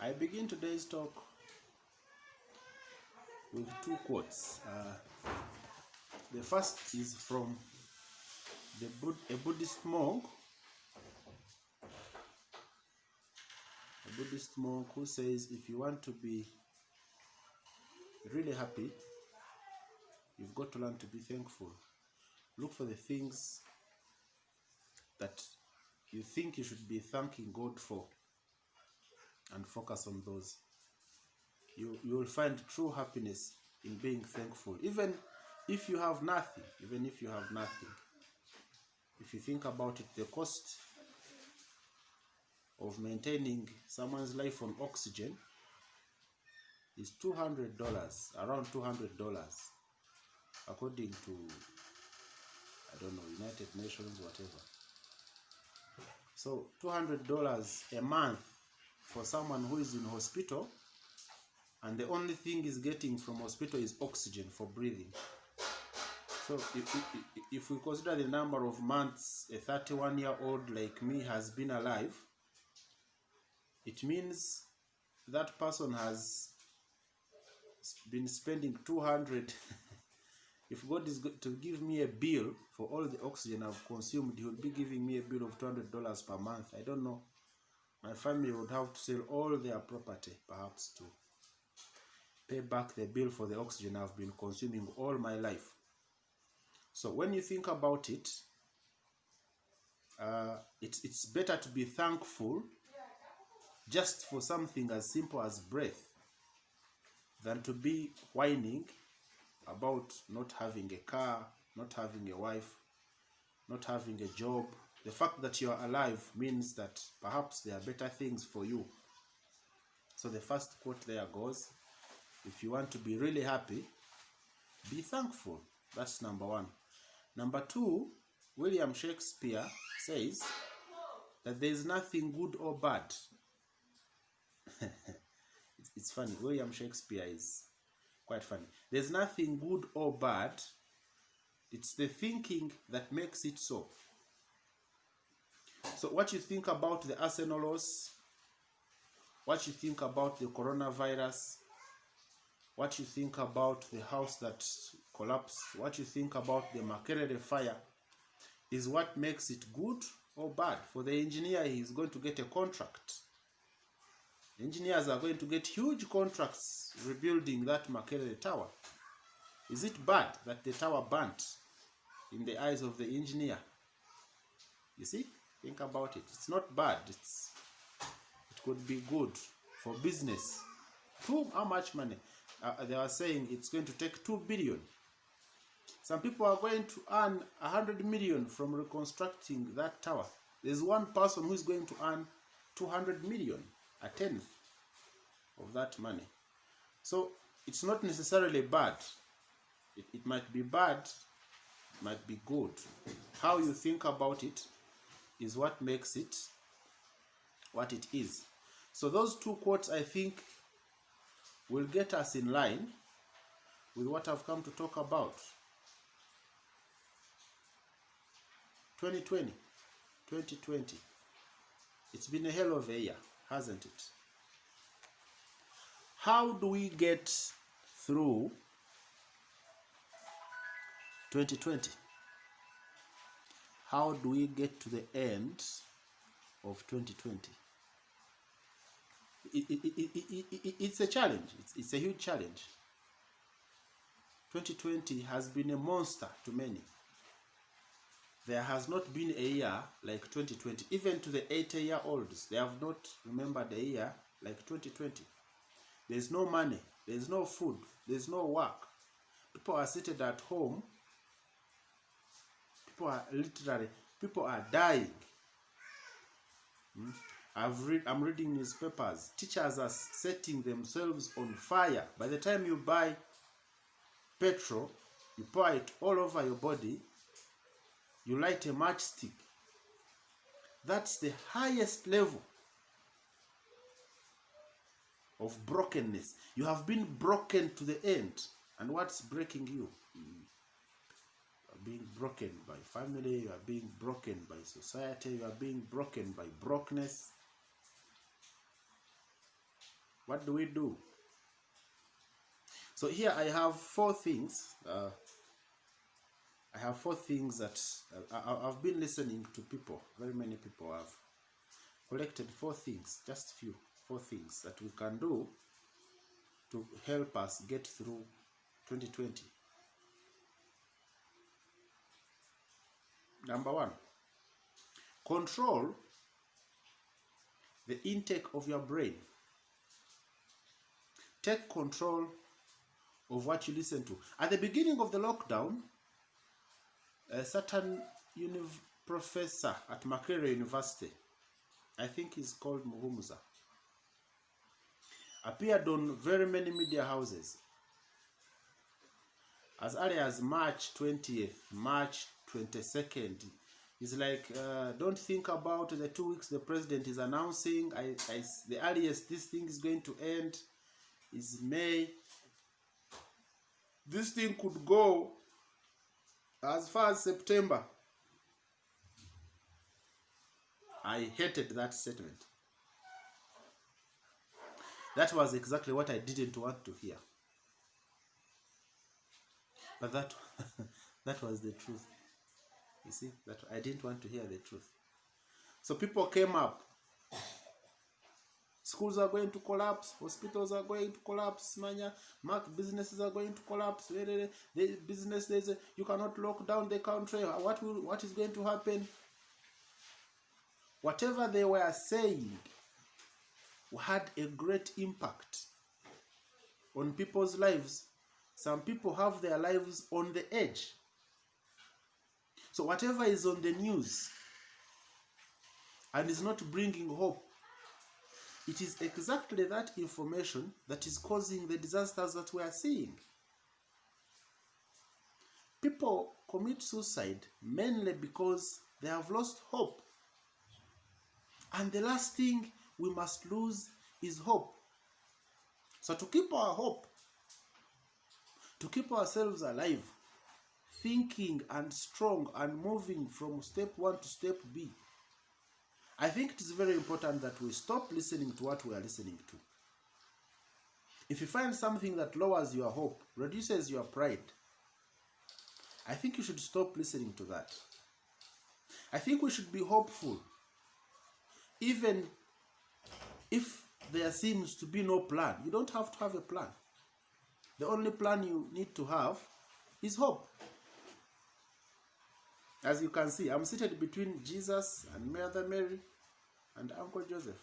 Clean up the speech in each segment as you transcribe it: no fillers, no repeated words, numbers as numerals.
I begin today's talk with two quotes. The first is from a Buddhist monk, who says, if you want to be really happy, you've got to learn to be thankful. Look for the things that you think you should be thanking God for and focus on those. You will find true happiness in being thankful, even if you have nothing. If you think about it, the cost of maintaining someone's life on oxygen is $200, around $200, according to, I don't know, United Nations, whatever. So $200 a month for someone who is in hospital, and the only thing he's getting from hospital is oxygen for breathing. So if we consider the number of months a 31-year-old like me has been alive, it means that person has been spending 200. If God is to give me a bill for all the oxygen I've consumed, he will be giving me a bill of $200 per month. I don't know. My family would have to sell all their property, perhaps, to pay back the bill for the oxygen I've been consuming all my life. So when you think about it, it's better to be thankful just for something as simple as breath than to be whining about not having a car, not having a wife, not having a job. The fact that you are alive means that perhaps there are better things for you. So the first quote there goes, if you want to be really happy, be thankful. That's number one. Number two, William Shakespeare says that there is nothing good or bad. It's funny. William Shakespeare is quite funny. There's nothing good or bad. It's the thinking that makes it so. So what you think about the Arsenal loss, what you think about the coronavirus, what you think about the house that collapsed, what you think about the Makerere fire is what makes it good or bad. For the engineer, he is going to get a contract. Engineers are going to get huge contracts rebuilding that Makerere tower. Is it bad that the tower burnt in the eyes of the engineer? You see? Think about it. It's not bad. It could be good for business. How much money? They are saying it's going to take 2 billion. Some people are going to earn 100 million from reconstructing that tower. There's one person who is going to earn 200 million, a tenth of that money. So it's not necessarily bad. It might be bad, it might be good. How you think about it is what makes it what it is. So those two quotes, I think, will get us in line with what I've come to talk about. 2020. It's been a hell of a year, hasn't it? How do we get through 2020? How do we get to the end of 2020? It's a challenge. It's a huge challenge. 2020 has been a monster to many. There has not been a year like 2020. Even to the 80-year-olds, they have not remembered a year like 2020. There's no money, there's no food, there's no work. People are seated at home. People are dying. I'm reading newspapers. Teachers are setting themselves on fire. By the time you buy petrol, you pour it all over your body, you light a matchstick. That's the highest level of brokenness. You have been broken to the end. And what's breaking you? You are being broken by family, you are being broken by society, you are being broken by brokenness. What do we do? So here I have 4 things. I have 4 things that I've been listening to people. Very many people have collected 4 things, just few, 4 things that we can do to help us get through 2020. Number 1, control the intake of your brain. Take control of what you listen to. At the beginning of the lockdown, a certain professor at Makerere University, I think he's called Muhumuza, appeared on very many media houses as early as March 20th, March 22nd. He's like, don't think about the 2 weeks the president is announcing. The earliest this thing is going to end is May. This thing could go as far as September. I hated that statement. That was exactly what I didn't want to hear. But that that was the truth. You see, that I didn't want to hear the truth. So people came up. Schools are going to collapse. Hospitals are going to collapse. Businesses are going to collapse. The business, you cannot lock down the country. What is going to happen? Whatever they were saying had a great impact on people's lives. Some people have their lives on the edge. So whatever is on the news and is not bringing hope, it is exactly that information that is causing the disasters that we are seeing. People commit suicide mainly because they have lost hope. And the last thing we must lose is hope. So to keep our hope, to keep ourselves alive, thinking and strong and moving from step 1 to step B, I think it is very important that we stop listening to what we are listening to. If you find something that lowers your hope, reduces your pride, I think you should stop listening to that. I think we should be hopeful, even if there seems to be no plan. You don't have to have a plan. The only plan you need to have is hope. As you can see, I'm seated between Jesus and Mother Mary and Uncle Joseph.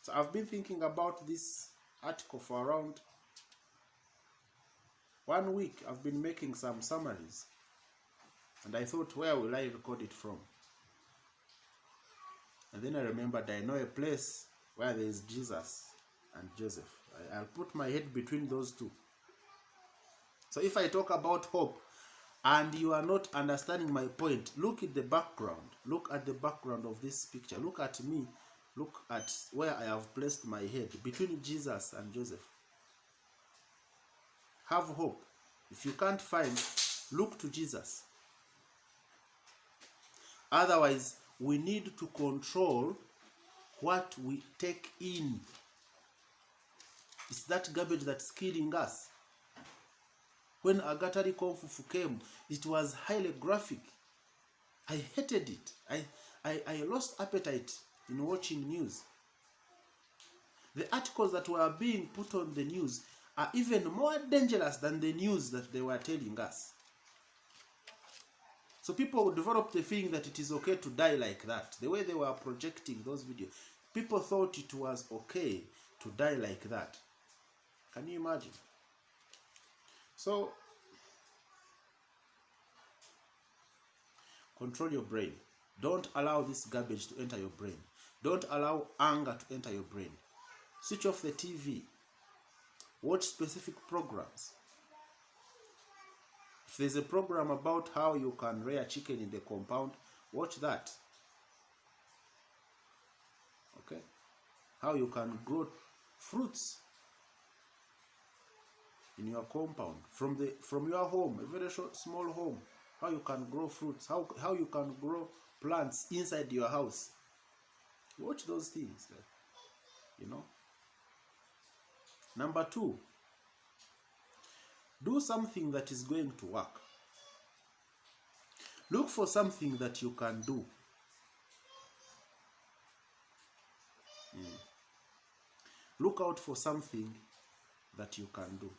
So I've been thinking about this article for around 1 week. I've been making some summaries. And I thought, where will I record it from? And then I remembered I know a place where there is Jesus and Joseph. I'll put my head between those two. So if I talk about hope and you are not understanding my point, look at the background. Look at the background of this picture. Look at me. Look at where I have placed my head between Jesus and Joseph. Have hope. If you can't find, look to Jesus. Otherwise, we need to control what we take in. It's that garbage that's killing us. When Agatari Konfufu came, it was highly graphic. I hated it. I lost appetite in watching news. The articles that were being put on the news are even more dangerous than the news that they were telling us. So people developed the feeling that it is okay to die like that. The way they were projecting those videos, people thought it was okay to die like that. Can you imagine? So, control your brain. Don't allow this garbage to enter your brain. Don't allow anger to enter your brain. Switch off the TV. Watch specific programs. If there's a program about how you can rear chicken in the compound, watch that. Okay? How you can grow fruits in your compound, from your home, a very small home. How you can grow fruits, how you can grow plants inside your house. Watch those things. you know. Number 2, do something that is going to work. Look for something that you can do. Look out for something that you can do.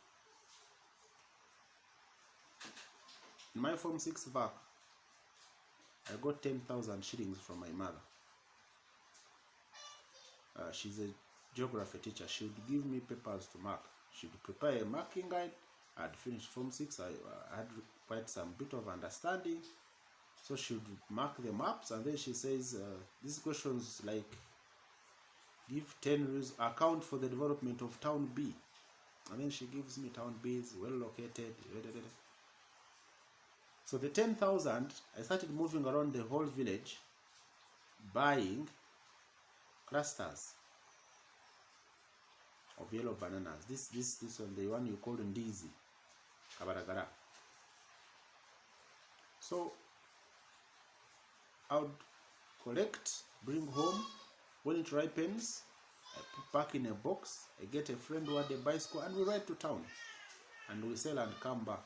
In my Form 6 VAC, I got 10,000 shillings from my mother. She's a geography teacher. She would give me papers to mark. She would prepare a marking guide. I'd finished Form 6. I had quite some bit of understanding. So she would mark the maps, and then she says, these questions like, give 10 rules, account for the development of town B. And then she gives me town B is well located. So the 10,000, I started moving around the whole village, buying clusters of yellow bananas. This one, the one you call ndizi, kabaragara. So I would collect, bring home. When it ripens, I put back in a box. I get a friend who had a bicycle, and we ride to town, and we sell and come back.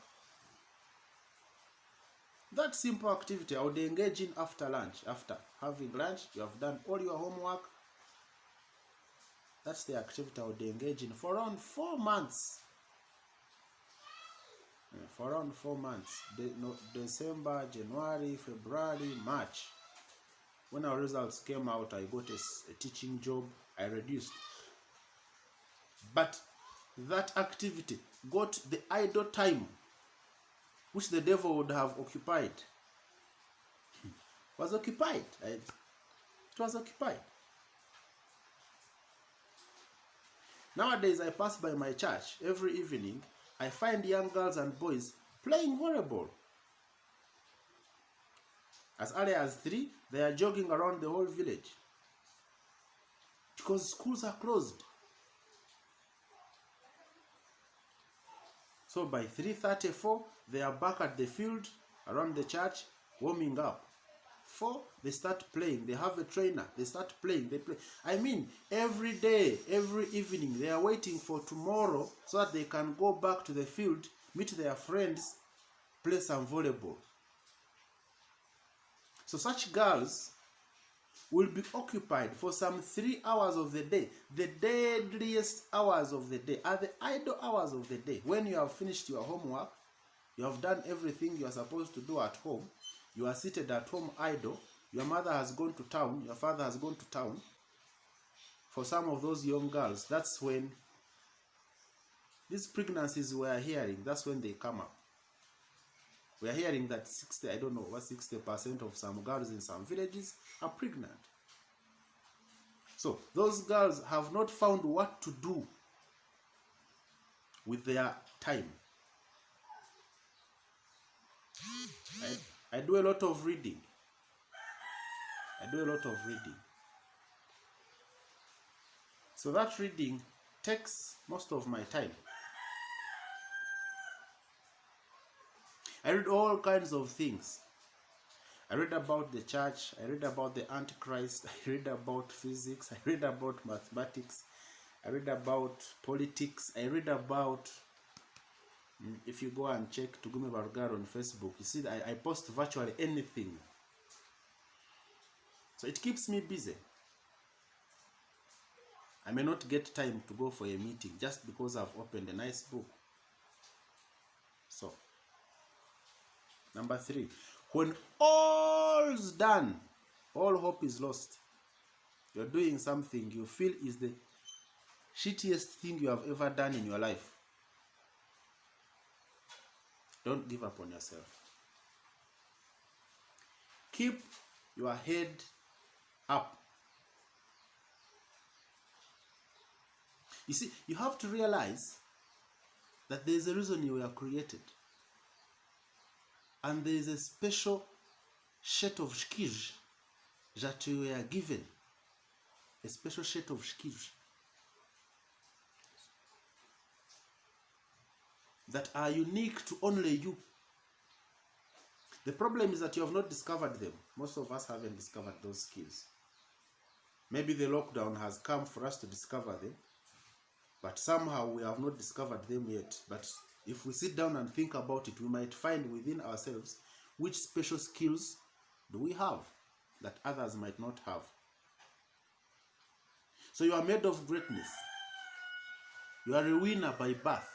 That simple activity I would engage in after lunch. After having lunch, you have done all your homework. That's the activity I would engage in for around 4 months. For around 4 months. December, January, February, March. When our results came out, I got a teaching job. I reduced. But that activity got the idle time which the devil would have occupied. Was occupied. It was occupied. Nowadays, I pass by my church every evening. I find young girls and boys playing volleyball. As early as 3, they are jogging around the whole village because schools are closed. So by 3:34, they are back at the field around the church, warming up. 4, they start playing. They have a trainer. They start playing. They play. I mean, every day, every evening, they are waiting for tomorrow so that they can go back to the field, meet their friends, play some volleyball. So such girls will be occupied for some 3 hours of the day. The deadliest hours of the day are the idle hours of the day. When you have finished your homework, you have done everything you are supposed to do at home, you are seated at home idle, your mother has gone to town, your father has gone to town. For some of those young girls, that's when these pregnancies we are hearing, that's when they come up. We are hearing that 60% of some girls in some villages are pregnant. So those girls have not found what to do with their time. I do a lot of reading. So that reading takes most of my time. I read all kinds of things. I read about the church, I read about the Antichrist, I read about physics, I read about mathematics, I read about politics, I read about, if you go and check Tugume Bargar on Facebook, you see that I post virtually anything. So it keeps me busy. I may not get time to go for a meeting just because I've opened a nice book. So, number 3, when all's done, all hope is lost, you're doing something you feel is the shittiest thing you have ever done in your life, don't give up on yourself. Keep your head up. You see, you have to realize that there is a reason you were created. And there is a special set of skills that you were given. A special set of skills that are unique to only you. The problem is that you have not discovered them. Most of us haven't discovered those skills. Maybe the lockdown has come for us to discover them, but somehow we have not discovered them yet. But if we sit down and think about it, we might find within ourselves which special skills do we have that others might not have. So you are made of greatness. You are a winner by birth.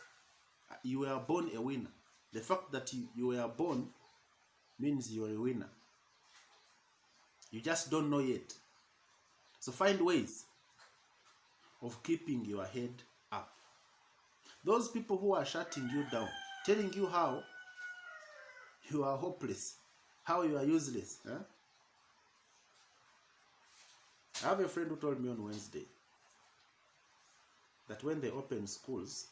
You were born a winner. The fact that you were born means you are a winner. You just don't know yet. So find ways of keeping your head up. Those people who are shutting you down, telling you how you are hopeless, how you are useless. I have a friend who told me on Wednesday that when they open schools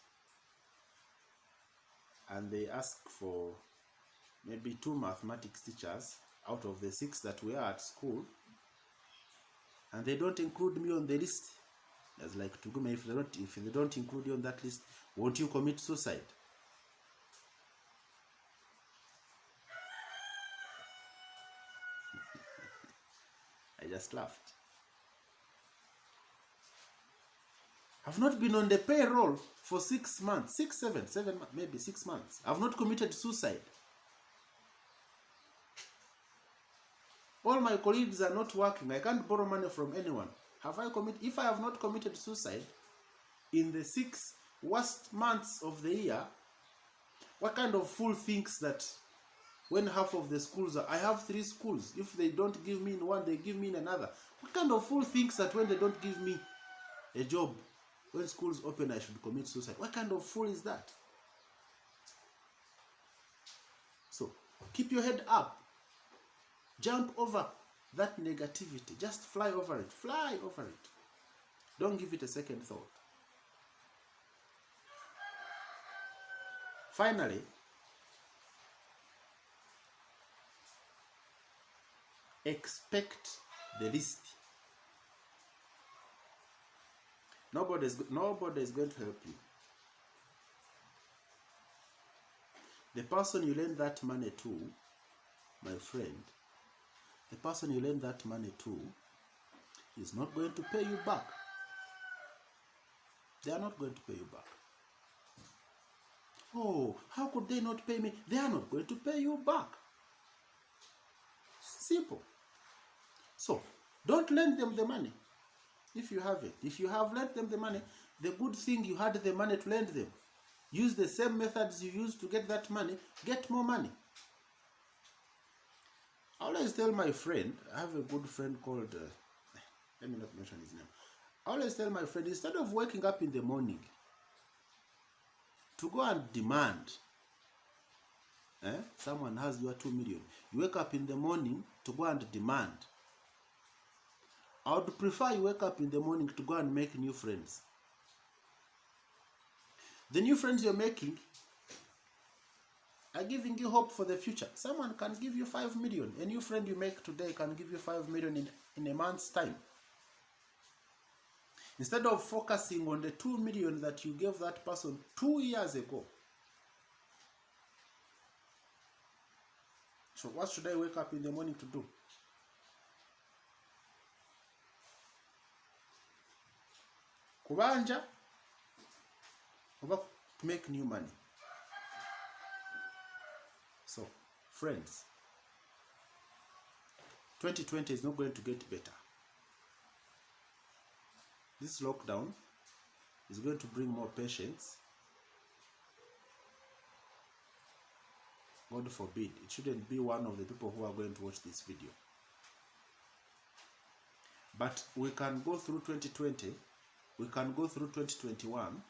and they ask for maybe 2 mathematics teachers out of the 6 that were at school, and they don't include me on the list, as like Tuguma, if they don't include you on that list, won't you commit suicide? I just laughed. I've not been on the payroll for 6 months, 7 months, maybe 6 months. I've not committed suicide. All my colleagues are not working. I can't borrow money from anyone. If I have not committed suicide in the 6 worst months of the year, what kind of fool thinks that when half of the schools are, I have 3 schools, if they don't give me in one, they give me in another. What kind of fool thinks that when they don't give me a job, when schools open, I should commit suicide? What kind of fool is that? So, keep your head up. Jump over that negativity. Just fly over it. Fly over it. Don't give it a second thought. Finally, expect the least. Nobody is going to help you. The person you lend that money to, my friend, the person you lend that money to is not going to pay you back. They are not going to pay you back. Oh, how could they not pay me? They are not going to pay you back. Simple. So, don't lend them the money if you have it. If you have lent them the money, the good thing you had the money to lend them. Use the same methods you used to get that money. Get more money. I always tell my friend, I have a good friend called, let me not mention his name. I always tell my friend, instead of waking up in the morning to go and demand, someone has your 2 million, you wake up in the morning to go and demand. I would prefer you wake up in the morning to go and make new friends. The new friends you're making are giving you hope for the future. Someone can give you 5 million. A new friend you make today can give you 5 million in a month's time. Instead of focusing on the 2 million that you gave that person 2 years ago. So what should I wake up in the morning to do? Kubanja or to make new money. So, friends, 2020 is not going to get better. This lockdown is going to bring more patience. God forbid, it shouldn't be one of the people who are going to watch this video. But we can go through 2020, we can go through 2021,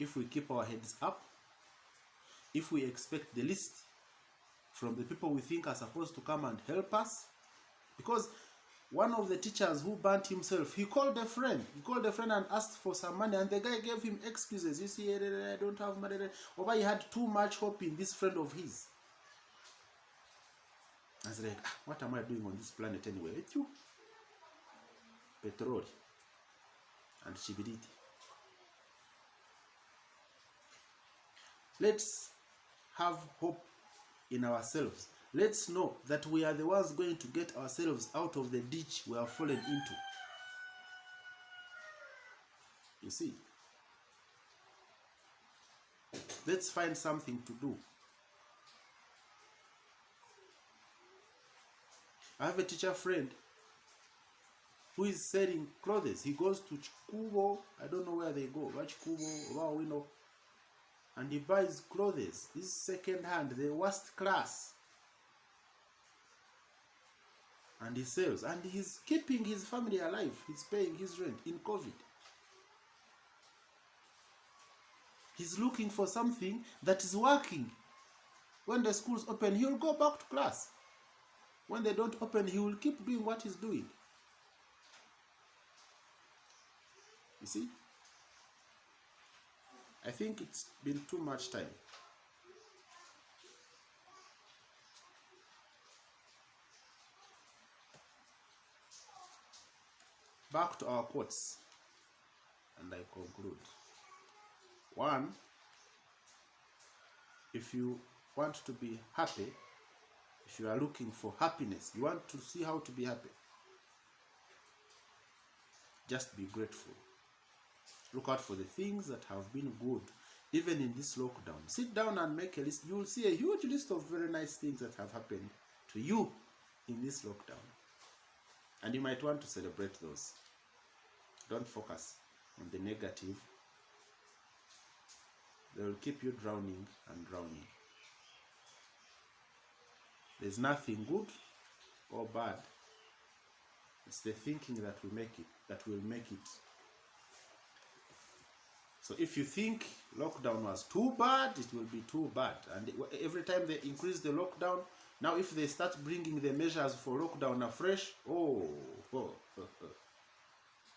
if we keep our heads up, if we expect the least from the people we think are supposed to come and help us. Because one of the teachers who burnt himself, he called a friend and asked for some money, and the guy gave him excuses. You see, I don't have money. Or he had too much hope in this friend of his. I was like, what am I doing on this planet anyway? With you, petrol and chibiriti. Let's have hope in ourselves. Let's know that we are the ones going to get ourselves out of the ditch we have fallen into. You see? Let's find something to do. I have a teacher friend who is selling clothes. He goes to Chikubo, I don't know where they go, Chikubo, and he buys clothes. This is second hand, the worst class. And he sells. And he's keeping his family alive. He's paying his rent in COVID. He's looking for something that is working. When the schools open, he'll go back to class. When they don't open, he will keep doing what he's doing. You see? I think it's been too much time. Back to our quotes, and I conclude. 1, if you want to be happy, if you are looking for happiness, you want to see how to be happy, just be grateful. Look out for the things that have been good, even in this lockdown. Sit down and make a list. You will see a huge list of very nice things that have happened to you in this lockdown. And you might want to celebrate those. Don't focus on the negative. They will keep you drowning and drowning. There's nothing good or bad. It's the thinking that will make it. So if you think lockdown was too bad, it will be too bad. And every time they increase the lockdown, now if they start bringing the measures for lockdown afresh,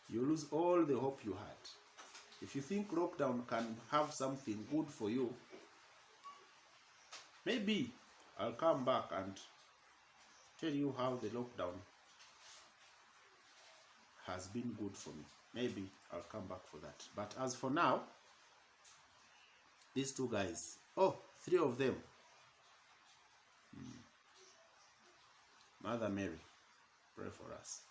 you lose all the hope you had. If you think lockdown can have something good for you, maybe I'll come back and tell you how the lockdown has been good for me. Maybe I'll come back for that. But as for now, these 2 guys, 3 of them, Mother Mary, pray for us.